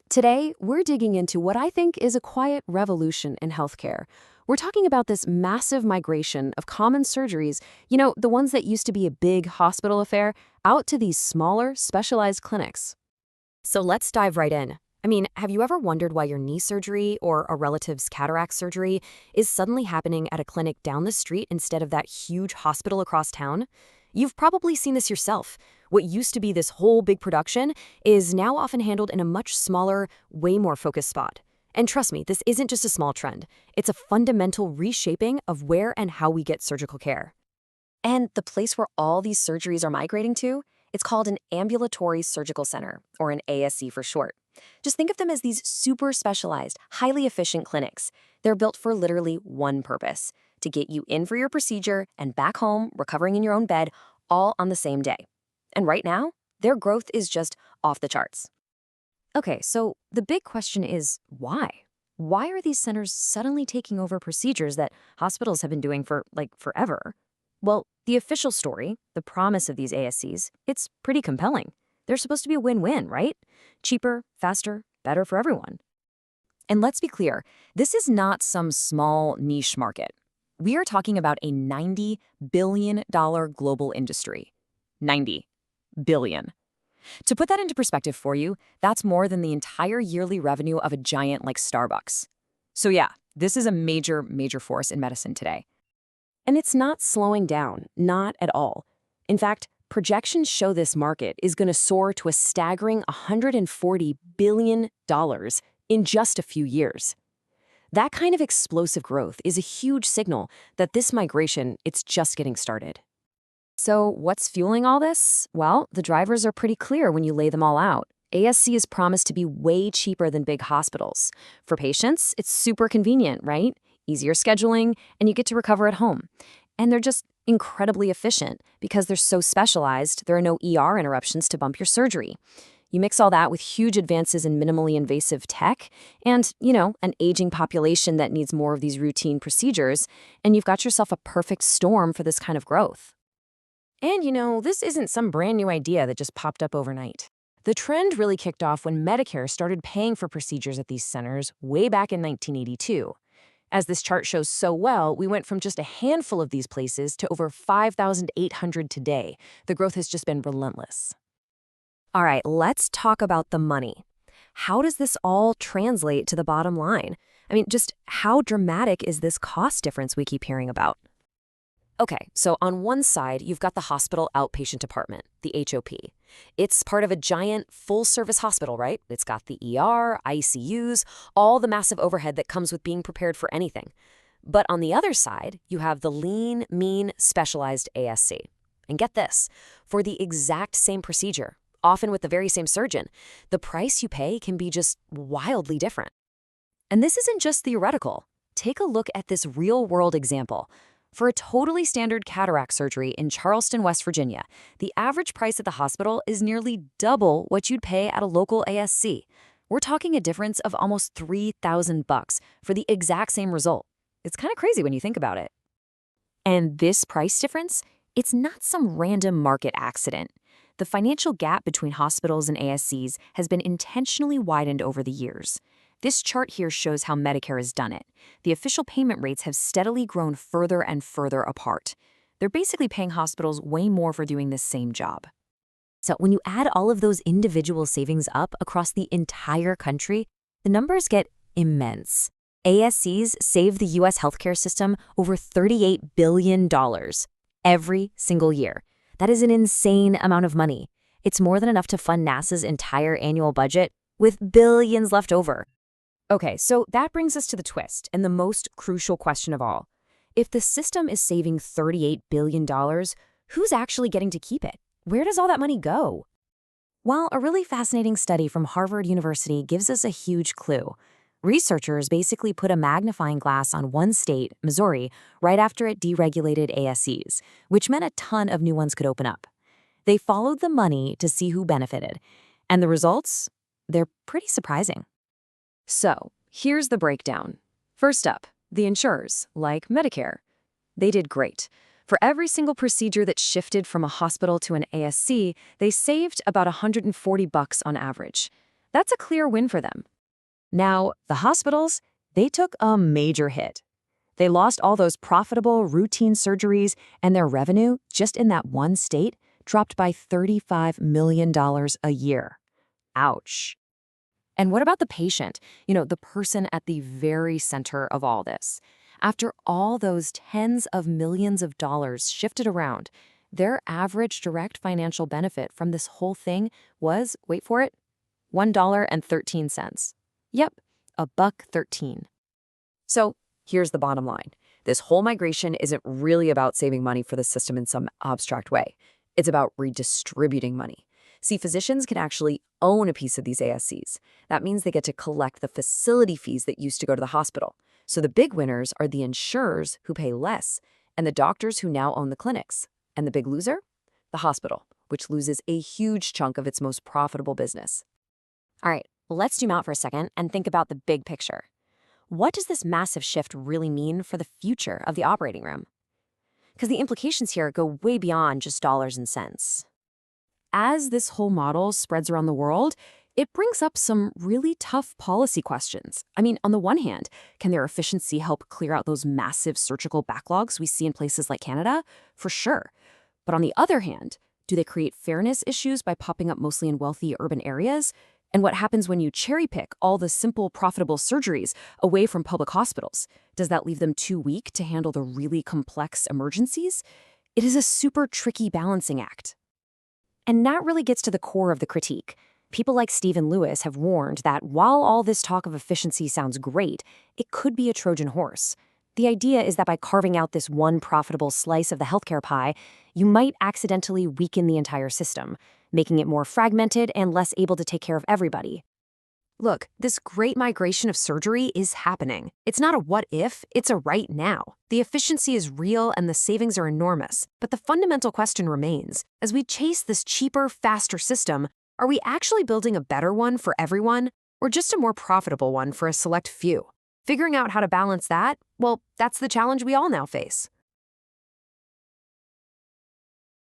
Today, we're digging into what I think is a quiet revolution in healthcare. We're talking about this massive migration of common surgeries, the ones that used to be a big hospital affair, out to these smaller, specialized clinics. So let's dive right in. Have you ever wondered why your knee surgery or a relative's cataract surgery is suddenly happening at a clinic down the street instead of that huge hospital across town? You've probably seen this yourself. What used to be this whole big production is now often handled in a much smaller, way more focused spot. And trust me, this isn't just a small trend. It's a fundamental reshaping of where and how we get surgical care. And the place where all these surgeries are migrating to, it's called an ambulatory surgical center, or an ASC for short. Just think of them as these super specialized, highly efficient clinics. They're built for literally one purpose: to get you in for your procedure and back home, recovering in your own bed, all on the same day. And right now, their growth is just off the charts. Okay, so the big question is why? Why are these centers suddenly taking over procedures that hospitals have been doing for, forever? Well, the official story, the promise of these ASCs, it's pretty compelling. They're supposed to be a win-win, right? Cheaper, faster, better for everyone. And let's be clear, this is not some small niche market. We are talking about a $90 billion global industry. 90 billion. To put that into perspective for you, that's more than the entire yearly revenue of a giant like Starbucks. So yeah, this is a major, major force in medicine today. And it's not slowing down, not at all. In fact, projections show this market is going to soar to a staggering $140 billion in just a few years. That kind of explosive growth is a huge signal that this migration, it's just getting started. So what's fueling all this? Well, the drivers are pretty clear when you lay them all out. ASC is promised to be way cheaper than big hospitals. For patients, it's super convenient, right? Easier scheduling, and you get to recover at home. And they're just incredibly efficient because they're so specialized, there are no ER interruptions to bump your surgery. You mix all that with huge advances in minimally invasive tech and, an aging population that needs more of these routine procedures, and you've got yourself a perfect storm for this kind of growth. And this isn't some brand new idea that just popped up overnight. The trend really kicked off when Medicare started paying for procedures at these centers way back in 1982. As this chart shows so well, we went from just a handful of these places to over 5,800 today. The growth has just been relentless. All right, let's talk about the money. How does this all translate to the bottom line? Just how dramatic is this cost difference we keep hearing about? Okay, so on one side, you've got the hospital outpatient department, the HOP. It's part of a giant full-service hospital, right? It's got the ER, ICUs, all the massive overhead that comes with being prepared for anything. But on the other side, you have the lean, mean, specialized ASC. And get this, for the exact same procedure, often with the very same surgeon, the price you pay can be just wildly different. And this isn't just theoretical. Take a look at this real-world example. For a totally standard cataract surgery in Charleston, West Virginia, the average price at the hospital is nearly double what you'd pay at a local ASC. We're talking a difference of almost $3,000 for the exact same result. It's kind of crazy when you think about it. And this price difference, it's not some random market accident. The financial gap between hospitals and ASCs has been intentionally widened over the years. This chart here shows how Medicare has done it. The official payment rates have steadily grown further and further apart. They're basically paying hospitals way more for doing this same job. So when you add all of those individual savings up across the entire country, the numbers get immense. ASCs save the U.S. healthcare system over $38 billion every single year. That is an insane amount of money. It's more than enough to fund NASA's entire annual budget, with billions left over. Okay, so that brings us to the twist and the most crucial question of all. If the system is saving $38 billion, who's actually getting to keep it? Where does all that money go? Well, a really fascinating study from Harvard University gives us a huge clue. Researchers basically put a magnifying glass on one state, Missouri, right after it deregulated ASCs, which meant a ton of new ones could open up. They followed the money to see who benefited, and the results? They're pretty surprising. So, here's the breakdown. First up, the insurers, like Medicare. They did great. For every single procedure that shifted from a hospital to an ASC, they saved about $140 on average. That's a clear win for them. Now, the hospitals, they took a major hit. They lost all those profitable routine surgeries, and their revenue, just in that one state, dropped by $35 million a year. Ouch. And what about the patient? The person at the very center of all this. After all those tens of millions of dollars shifted around, their average direct financial benefit from this whole thing was, wait for it, $1.13. Yep, $1.13. So here's the bottom line. This whole migration isn't really about saving money for the system in some abstract way. It's about redistributing money. See, physicians can actually own a piece of these ASCs. That means they get to collect the facility fees that used to go to the hospital. So the big winners are the insurers who pay less and the doctors who now own the clinics. And the big loser? The hospital, which loses a huge chunk of its most profitable business. All right, let's zoom out for a second and think about the big picture. What does this massive shift really mean for the future of the operating room? Because the implications here go way beyond just dollars and cents. As this whole model spreads around the world, it brings up some really tough policy questions. I mean, on the one hand, can their efficiency help clear out those massive surgical backlogs we see in places like Canada? For sure. But on the other hand, do they create fairness issues by popping up mostly in wealthy urban areas? And what happens when you cherry-pick all the simple, profitable surgeries away from public hospitals? Does that leave them too weak to handle the really complex emergencies? It is a super tricky balancing act. And that really gets to the core of the critique. People like Stephen Lewis have warned that while all this talk of efficiency sounds great, it could be a Trojan horse. The idea is that by carving out this one profitable slice of the healthcare pie, you might accidentally weaken the entire system, making it more fragmented and less able to take care of everybody. Look, this great migration of surgery is happening. It's not a what if, it's a right now. The efficiency is real and the savings are enormous. But the fundamental question remains, as we chase this cheaper, faster system, are we actually building a better one for everyone, or just a more profitable one for a select few? Figuring out how to balance that, well, that's the challenge we all now face.